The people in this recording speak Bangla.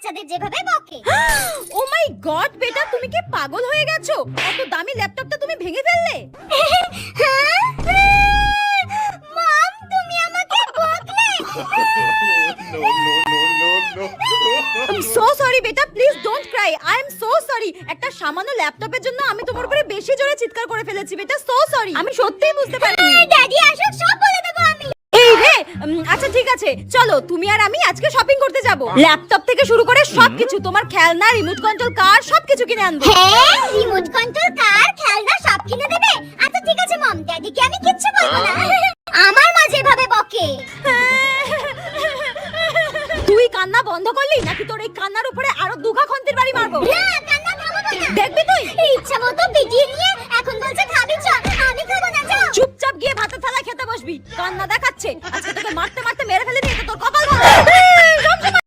বাচ্চাদের যেভাবে বকে। ও মাই গড বেটা, তুমি কি পাগল হয়ে গেছো? এত দামি ল্যাপটপটা তুমি ভেঙে ফেললে? মম, তুমি আমাকে বকলে। আই এম সো সরি বেটা, please don't Cry. I am so sorry. একটা সামান্য ল্যাপটপের জন্য আমি তোমার উপরে বেশি জোরে চিৎকার করে ফেলেছি বেটা, সো সরি। আমি সত্যিই বুঝতে পারিনি। ড্যাডি আসুক, সব বলে দেবো আমি। এই রে, আচ্ছা ঠিক আছে, চলো তুমি আর আমি আজকে শপিং করতে যাব। ল্যাপটপ থেকে শুরু করে সবকিছু, তোমার খেলনা, রিমোট কন্ট্রোল কার, সবকিছু কিনে আনবো। হ্যাঁ, রিমোট কন্ট্রোল কার, খেলনা সব কিনে দেবে? আচ্ছা ঠিক আছে মম, ড্যাডিকে আমি কিচ্ছু বলবো না। আমার মা যেভাবে বকে। তুই কান্না বন্ধ করলি নাকি তোর এই কান্নার উপরে আরো দুঘা খন্তির বাড়ি মারবো? না, কান্না থামাবো না। দেখবি তুই ইচ্ছা মতো পিটিয়ে নিয়ে এখন বলছে খাবি চ, আমি খাবো না, যাও। চুপচাপ গিয়ে ভাতের থালা খেতে বসবি। কান্না দেখাচ্ছে, আজকে তোকে মারতে মারতে মেরে ফেলে